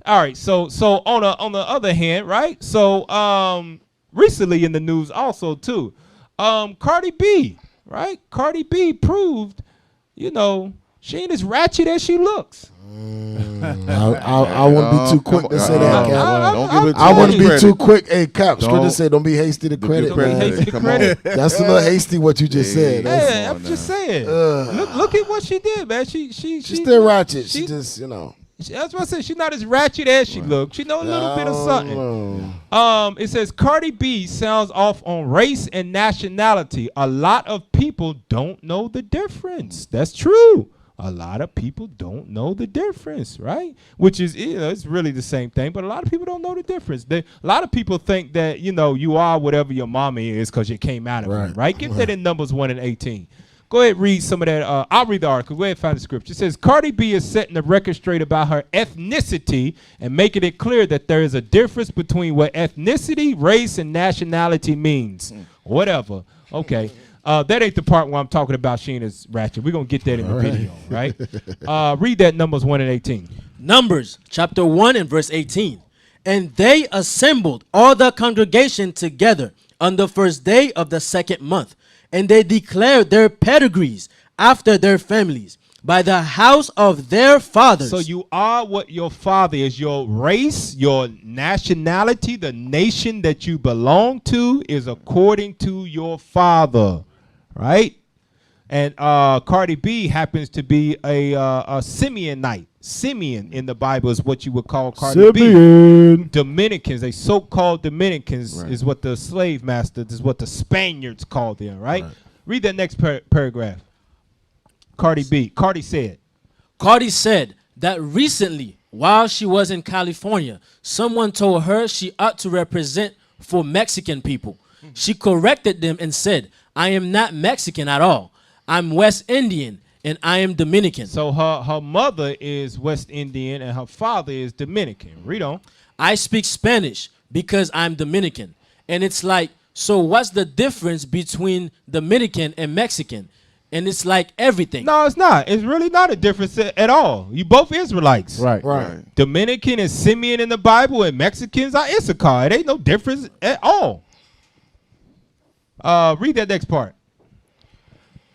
All right. So on the other hand, right? So recently in the news also too, Cardi B, right? Cardi B proved, she ain't as ratchet as she looks. I wouldn't be too quick to say that, Cap. Don't give it I wouldn't be credit. too quick. Hey, Cap, straight to say, don't be hasty to credit, Don't be man. hasty to Come credit. on. That's a little hasty what you just said. Hey, I'm just saying. Look at what she did, man. She's still ratchet. She just, That's what I said. She's not as ratchet as she looks. She know a little bit of something. It says Cardi B sounds off on race and nationality. A lot of people don't know the difference. That's true. A lot of people don't know the difference, right? Which is, it's really the same thing, but a lot of people don't know the difference. A lot of people think that, you are whatever your mommy is because you came out of it, right? Give that in Numbers 1 and 18. Go ahead and read some of that. I'll read the article. Go ahead and find the scripture. It says, Cardi B is setting the record straight about her ethnicity and making it clear that there is a difference between what ethnicity, race, and nationality means. Whatever. Okay. That ain't the part where I'm talking about she ain't as ratchet. We're going to get that in the video, right? Read that Numbers 1 and 18. Numbers chapter 1 and verse 18. And they assembled all the congregation together on the first day of the second month. And they declared their pedigrees after their families by the house of their fathers. So you are what your father is. Your race, your nationality, the nation that you belong to is according to your father, right? And Cardi B happens to be a Simeonite. Simeon in the Bible is what you would call Cardi B. Dominicans, they so-called Dominicans is what the slave masters, is what the Spaniards called them, right? Read that next paragraph. Cardi B. Cardi said that recently, while she was in California, someone told her she ought to represent for Mexican people. She corrected them and said, I am not Mexican at all. I'm West Indian. And I am Dominican. So her mother is West Indian and her father is Dominican. Read on. I speak Spanish because I'm Dominican. And it's like, so what's the difference between Dominican and Mexican? And it's like everything. No, it's not. It's really not a difference at all. You both Israelites. Right. Dominican is Simeon in the Bible and Mexicans are Issachar. It ain't no difference at all. Read that next part.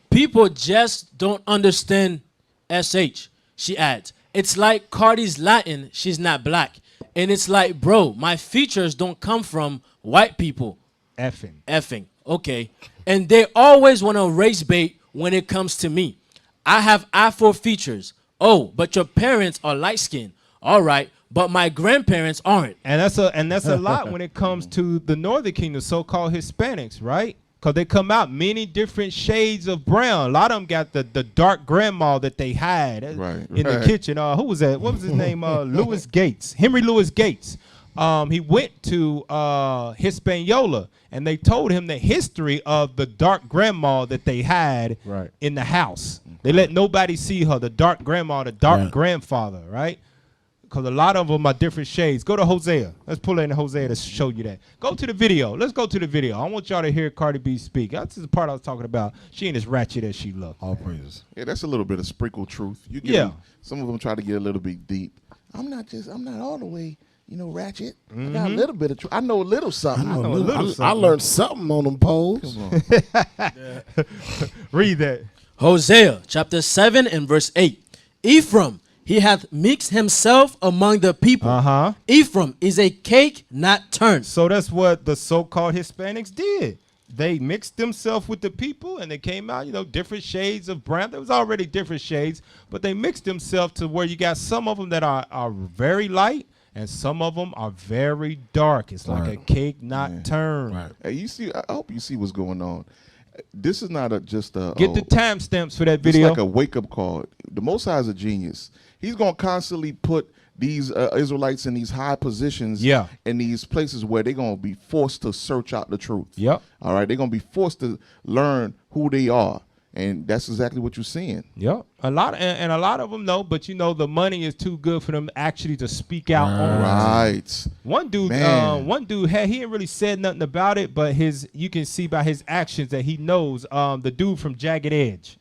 People just don't understand SH, she adds. It's like Cardi's Latin, she's not black. And it's like, bro, my features don't come from white people. Effing. Okay. And they always want to race bait when it comes to me. I have Afro features. Oh, but your parents are light skinned. All right. But my grandparents aren't. And that's a lot when it comes to the Northern Kingdom, so-called Hispanics, right? Because they come out many different shades of brown. A lot of them got the dark grandma that they had in the kitchen. Who was that? What was his name? Louis Gates. Henry Louis Gates. He went to Hispaniola, and they told him the history of the dark grandma that they had in the house. They let nobody see her, the dark grandma, the dark grandfather, right? Because a lot of them are different shades. Go to Hosea. Let's pull in Hosea to show you that. Go to the video. Let's go to the video. I want y'all to hear Cardi B speak. That's the part I was talking about. She ain't as ratchet as she look. All praises. Yeah, that's a little bit of sprinkled truth. Some of them try to get a little bit deep. I'm not all the way, ratchet. I got a little bit of truth. I know a little something. I learned something on them polls. Read that. Hosea chapter 7 and verse 8. Ephraim, he hath mixed himself among the people. Ephraim is a cake not turned. So that's what the so-called Hispanics did. They mixed themselves with the people, and they came out, different shades of brown. There was already different shades, but they mixed themselves to where you got some of them that are very light, and some of them are very dark. It's like a cake not turned. Right. Hey, you see? I hope you see what's going on. This is not just a get the timestamps for that video. It's like a wake-up call. The Most High is a genius. He's going to constantly put these Israelites in these high positions in these places where they're going to be forced to search out the truth. Yep. All right? They're going to be forced to learn who they are. And that's exactly what you're seeing. Yep. A lot of them know, but the money is too good for them actually to speak out on it. One dude he ain't really said nothing about it, but you can see by his actions that he knows the dude from Jagged Edge.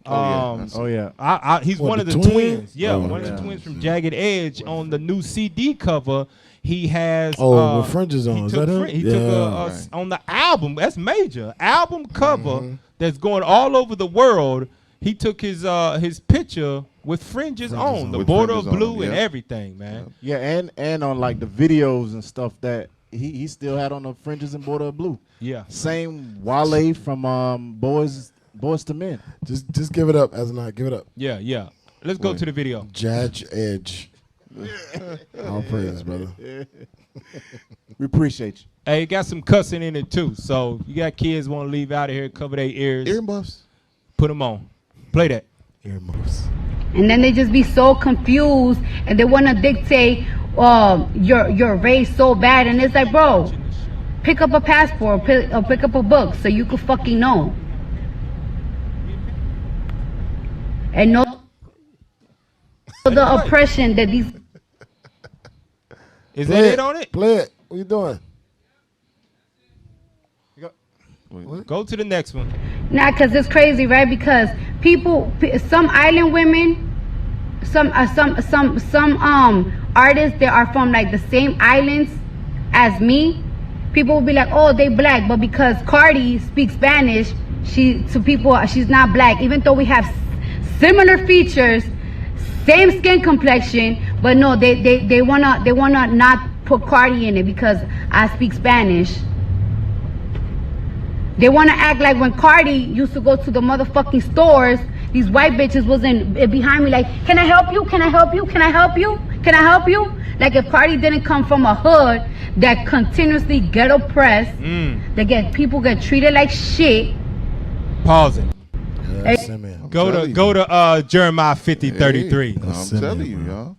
He's one of the twins. Yeah, one of the twins from Jagged Edge on the new CD cover. He has with fringes on. He took on the album. That's major album cover that's going all over the world. He took his picture with fringes on, the border of blue and everything, man. Yeah, and on like the videos and stuff that he still had on the fringes and border of blue. Yeah. Same Wale from Boys to Men. Just give it up, Asana. Give it up. Yeah. Let's go to the video. Judge Edge. All praise, brother. We appreciate you. Hey, got some cussing in it too. So you got kids want to leave out of here, cover their ears. Earmuffs. Put them on. Play that. Earmuffs. And then they just be so confused, and they want to dictate your race so bad, and it's like, bro, pick up a passport, or pick up a book so you can fucking know. And know the oppression that these. Is that it on it? Play it. What you doing? Go to the next one. Nah, because it's crazy, right? Because some island women, some artists that are from like the same islands as me, people will be like, oh, they black, but because Cardi speaks Spanish, she's not black, even though we have similar features, same skin complexion, but no, they wanna not put Cardi in it because I speak Spanish. They want to act like when Cardi used to go to the motherfucking stores, these white bitches wasn't behind me like, can I help you? Can I help you? Can I help you? Can I help you? Like if Cardi didn't come from a hood that continuously get oppressed, people get treated like shit. Pause it. Yeah, go to Jeremiah 50:33. I'm telling you, y'all.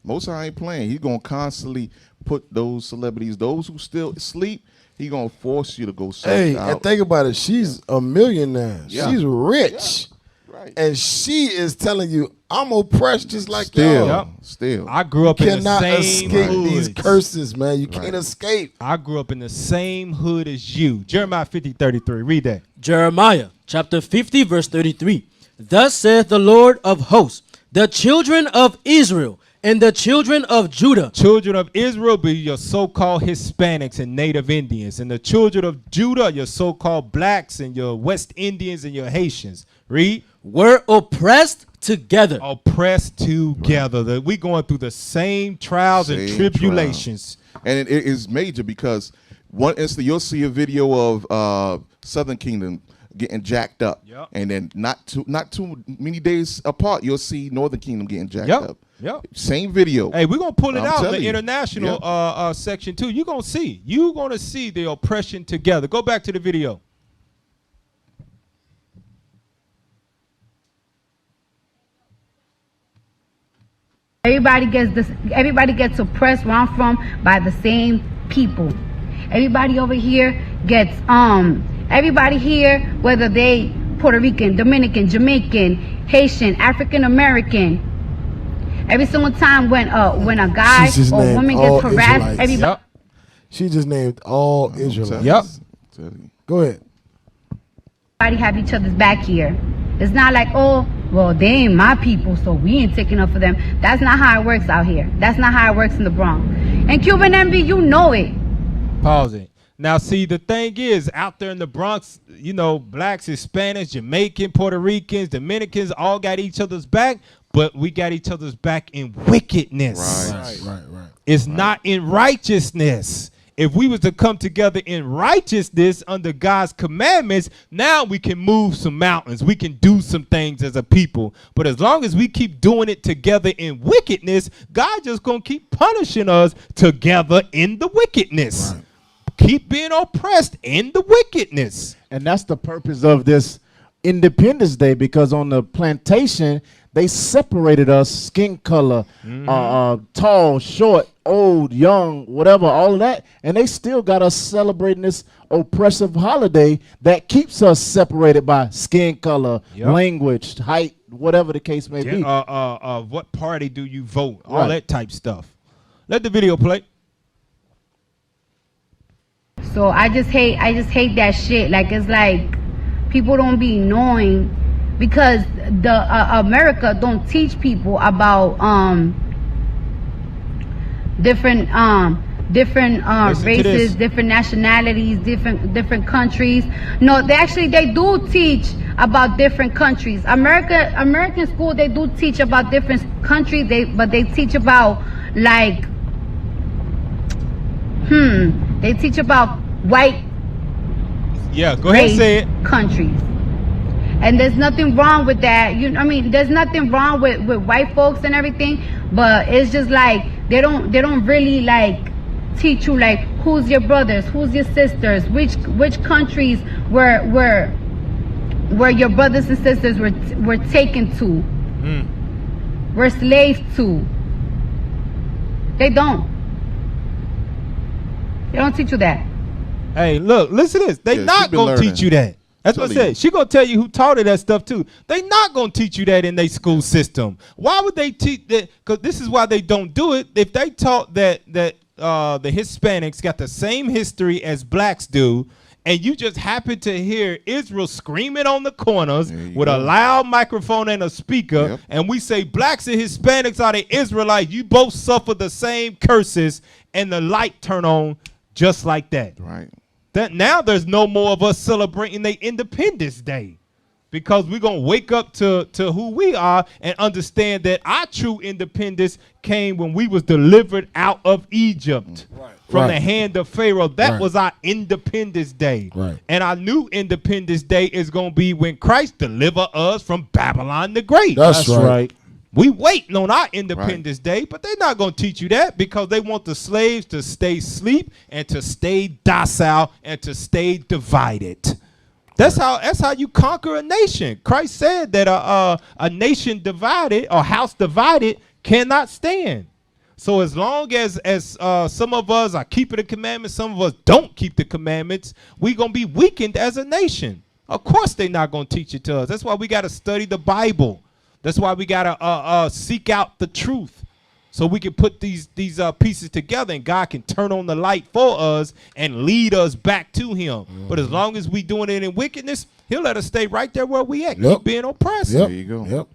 Most I ain't playing. He's gonna constantly put those celebrities, those who still sleep, he gonna force you to go search out. And think about it. She's a millionaire. Yeah. She's rich. Yeah. Right. And she is telling you, I'm oppressed just like y'all. Still. I grew up in the same escape hood. These curses, man. You can't escape. I grew up in the same hood as you. Jeremiah 50:33. Read that. Jeremiah chapter 50 verse 33. Thus saith the Lord of hosts, the children of Israel and the children of Judah. Children of Israel be your so-called Hispanics and Native Indians. And the children of Judah, your so-called blacks and your West Indians and your Haitians. Read. Were oppressed together. Oppressed together. We going through the same trials and tribulations. And it is major because one instant you'll see a video of Southern Kingdom getting jacked up. Yep. And then not too many days apart, you'll see Northern Kingdom getting jacked up. Yep. Same video. Hey, we're going to pull it out in the international section too. You're going to see the oppression together. Go back to the video. Everybody gets oppressed where I'm from by the same people. Everybody over here gets everybody here, whether they Puerto Rican, Dominican, Jamaican, Haitian, African American. Every single time when a guy or woman gets harassed, everybody. She just named all Israelites. Yep. Go ahead. Everybody have each other's back here. It's not like, oh, well, they ain't my people, so we ain't taking up for them. That's not how it works out here. That's not how it works in the Bronx. And Cuban envy, you know it. Pause it. Now, see, the thing is, out there in the Bronx, you know, blacks, Hispanics, Jamaican, Puerto Ricans, Dominicans, all got each other's back, but we got each other's back in wickedness. Right. It's not in righteousness. If we was to come together in righteousness under God's commandments, now we can move some mountains. We can do some things as a people. But as long as we keep doing it together in wickedness, God just going to keep punishing us together in the wickedness. Right. Keep being oppressed in the wickedness. And that's the purpose of this Independence Day, because on the plantation, they separated us skin color, tall, short, old, young, whatever, all of that. And they still got us celebrating this oppressive holiday that keeps us separated by skin color, language, height, whatever the case may be. What party do you vote? All that type stuff. Let the video play. So I just hate that shit. Like, it's like people don't be knowing, because America don't teach people about different races, different nationalities, different countries. No, they do teach about different countries. American school, they do teach about different countries. But they teach about like they teach about white go ahead and say it. Countries. And there's nothing wrong with that. There's nothing wrong with white folks and everything, but it's just like they don't really like teach you like who's your brothers, who's your sisters, which countries where your brothers and sisters were taken to, were slaves to. They don't teach you that. Hey, look, listen to this. They not gonna teach you that. That's what I said. She gonna tell you who taught her that stuff too. They not gonna teach you that in their school system. Why would they teach that? Because this is why they don't do it. If they taught that the Hispanics got the same history as blacks do, and you just happen to hear Israel screaming on the corners with a loud microphone and a speaker, and we say blacks and Hispanics are the Israelites, you both suffer the same curses, and the light turn on just like that. Right. That now there's no more of us celebrating their Independence Day, because we're going to wake up to who we are and understand that our true independence came when we was delivered out of Egypt from the hand of Pharaoh. That was our Independence Day. And our new Independence Day is going to be when Christ deliver us from Babylon the Great. That's right. We waiting on our Independence Day, but they're not going to teach you that, because they want the slaves to stay asleep and to stay docile and to stay divided. That's how you conquer a nation. Christ said that a nation divided or house divided cannot stand. So as long as some of us are keeping the commandments, some of us don't keep the commandments, we're going to be weakened as a nation. Of course they're not going to teach it to us. That's why we got to study the Bible. That's why we got to seek out the truth, so we can put these pieces together, and God can turn on the light for us and lead us back to him. But as long as we doing it in wickedness, he'll let us stay right there where we at. Keep being oppressed. There you go.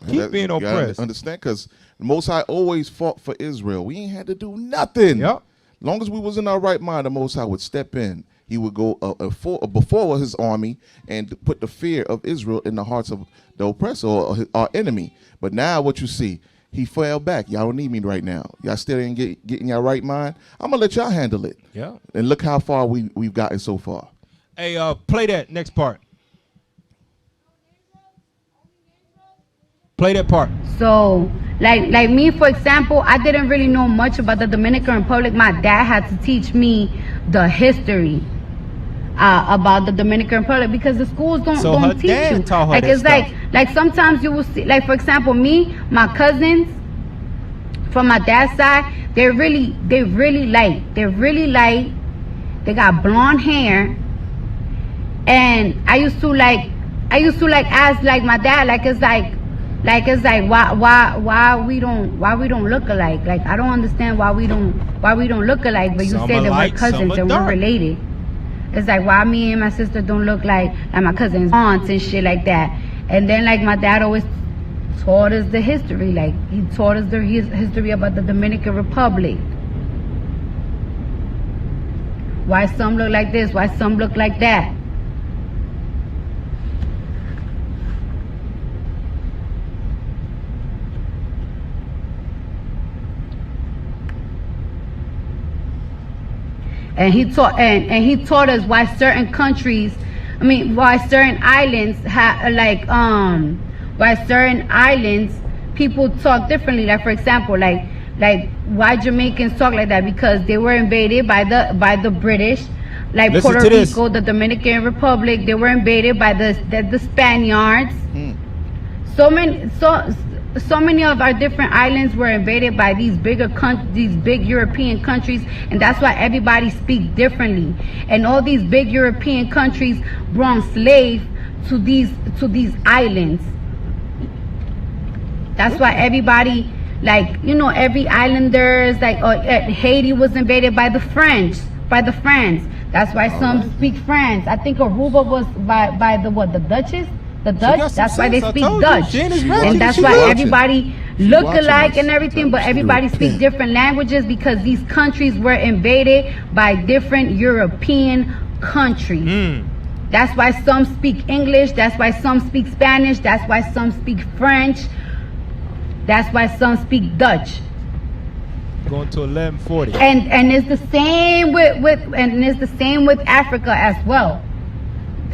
Keep being oppressed. Understand, because the Most High always fought for Israel. We ain't had to do nothing. Long as we was in our right mind, the Most High would step in. He would go before his army and put the fear of Israel in the hearts of the oppressor or our enemy. But now what you see, he fell back. Y'all don't need me right now. Y'all still ain't getting your right mind. I'm going to let y'all handle it. And look how far we've gotten so far. Hey, play that next part. Play that part. So, like me, for example, I didn't really know much about the Dominican Republic. My dad had to teach me the history about the Dominican Republic, because the schools don't teach you. Like it's like sometimes you will see, like for example, me, my cousins from my dad's side, they're really light. They got blonde hair, and I used to ask like my dad, it's like why we don't look alike. Like I don't understand why we don't look alike. But you say that we're cousins and we're related. It's like why me and my sister don't look like my cousins' aunts and shit like that. And then like my dad always taught us the history. Like he taught us the history about the Dominican Republic. Why some look like this? Why some look like that? And he taught us why certain countries, why certain islands why certain islands people talk differently. Like for example, like why Jamaicans talk like that, because they were invaded by the British. Like listen Puerto Rico, the Dominican Republic, they were invaded by the Spaniards. So many of our different islands were invaded by these big European countries, and that's why everybody speaks differently. And all these big European countries brought slaves to these islands. That's why everybody, every islanders, Haiti was invaded by the French. That's why some speak French. I think Aruba was by the Dutchess. The She got Dutch. some That's why they sense, I speak told you. Dutch. Jen is She ratchet And that's she why watching. everybody look watching alike us and everything, but sometimes. everybody speak different languages because these countries were invaded by different European countries. That's why some speak English. That's why some speak Spanish. That's why some speak French. That's why some speak Dutch. Going to 1140. And it's the same with Africa as well.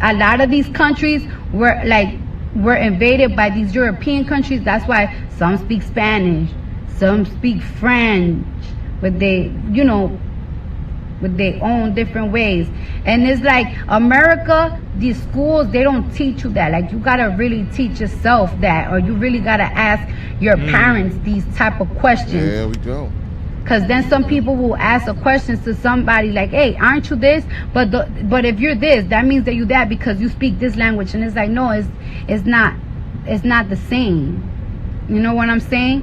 A lot of these countries were invaded by these European countries. That's why some speak Spanish, some speak French, with their own different ways. And it's like America, these schools, they don't teach you that. Like, you gotta really teach yourself that, or you really gotta ask your parents these type of questions. There we go. Because then some people will ask a question to somebody like, hey, aren't you this? But if you're this, that means that you're that because you speak this language. And it's like, no, it's not the same. You know what I'm saying?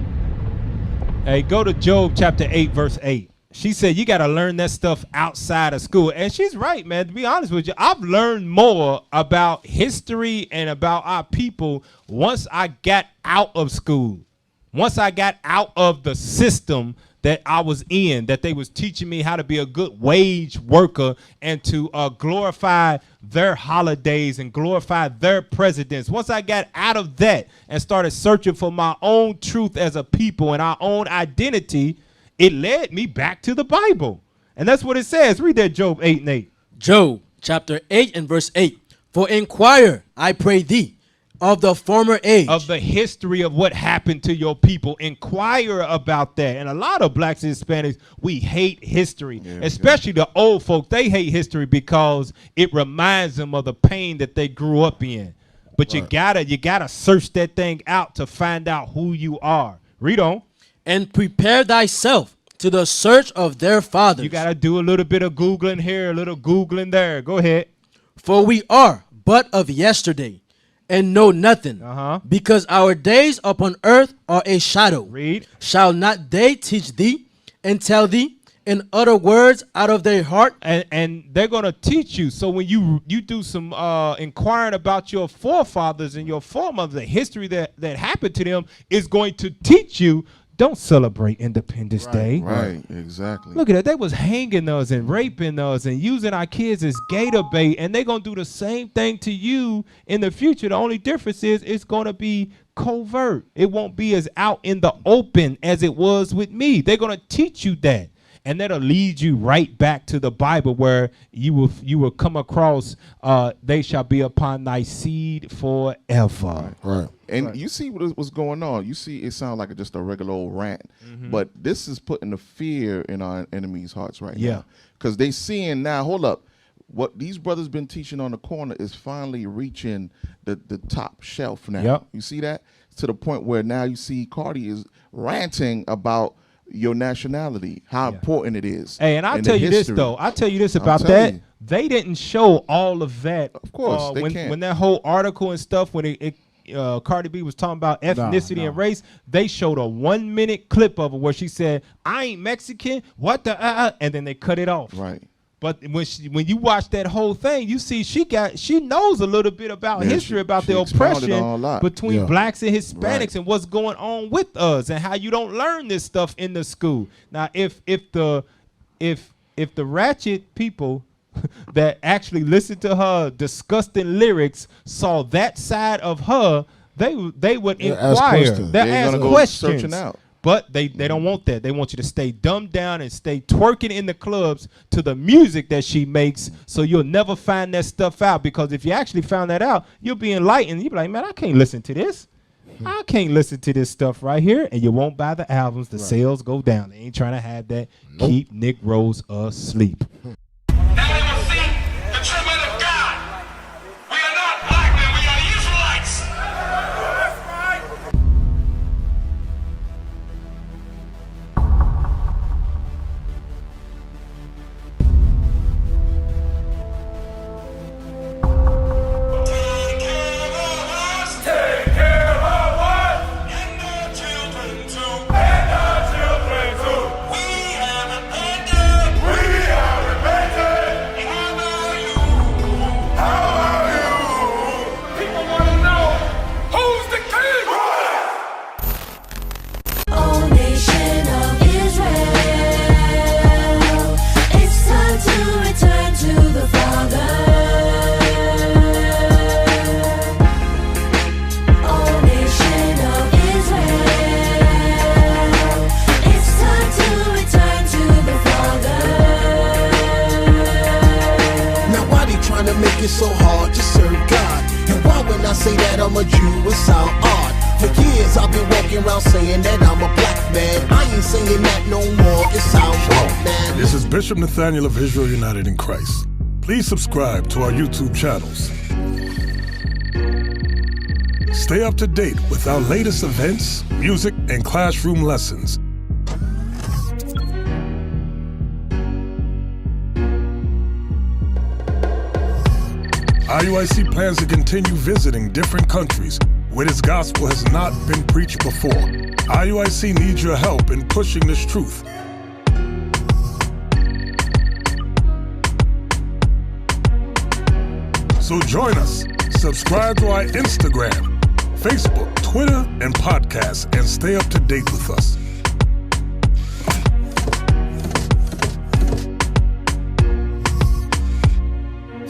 Hey, go to Job chapter 8, verse 8. She said you got to learn that stuff outside of school. And she's right, man. To be honest with you, I've learned more about history and about our people once I got out of school. Once I got out of the system that I was in, that they was teaching me how to be a good wage worker and to glorify their holidays and glorify their presidents. Once I got out of that and started searching for my own truth as a people and our own identity, it led me back to the Bible. And that's what it says. Read that, Job 8 and 8. Job chapter 8 and verse 8. For inquire, I pray thee, of the former age. Of the history of what happened to your people. Inquire about that. And a lot of blacks and Hispanics, we hate history. Especially the old folks. They hate history because it reminds them of the pain that they grew up in. But you gotta search that thing out to find out who you are. Read on. And prepare thyself to the search of their fathers. You gotta do a little bit of Googling here, a little Googling there. Go ahead. For we are but of yesterday, and know nothing, because our days upon earth are a shadow. Read. Shall not they teach thee and tell thee and utter words out of their heart? And they're gonna teach you. So when you do some inquiring about your forefathers and your foremothers, the history that happened to them is going to teach you. Don't celebrate Independence Day. Right, exactly. Look at that. They was hanging us and raping us and using our kids as gator bait, and they're going to do the same thing to you in the future. The only difference is it's going to be covert. It won't be as out in the open as it was with me. They're going to teach you that. And that'll lead you right back to the Bible where you will come across, they shall be upon thy seed forever. Right. And you see what's going on. You see, it sounds like just a regular old rant, but this is putting the fear in our enemies' hearts right now. Because they seeing now, hold up, what these brothers been teaching on the corner is finally reaching the top shelf now. Yep. You see that? To the point where now you see Cardi is ranting about your nationality, how important it is. Hey, and I'll tell you this, though. I'll tell you this about that. They didn't show all of that. Of course, they can't. When that whole article and stuff, when Cardi B was talking about ethnicity and race, they showed a 1-minute clip of it where she said, I ain't Mexican, what the, and then they cut it off. Right. But when you watch that whole thing, you see she knows a little bit about history, about the oppression between blacks and Hispanics and what's going on with us and how you don't learn this stuff in the school. Now, if the ratchet people that actually listened to her disgusting lyrics saw that side of her, they would inquire. They ask questions. Searching out. But they don't want that. They want you to stay dumbed down and stay twerking in the clubs to the music that she makes, so you'll never find that stuff out. Because if you actually found that out, you'll be enlightened. You'll be like, man, I can't listen to this. I can't listen to this stuff right here. And you won't buy the albums. The sales go down. They ain't trying to have that. Keep Nick Rose asleep. working so hard to serve God. And why when I say that I'm a Jew, it sound odd? For years I've been walking around saying that I'm a black man. I ain't saying that no more, it sounds wrong, man. This is Bishop Nathaniel of Israel United in Christ. Please subscribe to our YouTube channels. Stay up to date with our latest events, music, and classroom lessons. IUIC plans to continue visiting different countries where this gospel has not been preached before. IUIC needs your help in pushing this truth. So join us. Subscribe to our Instagram, Facebook, Twitter, and podcasts, and stay up to date with us.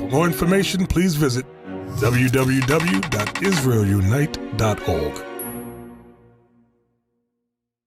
For more information, please visit www.israelunite.org.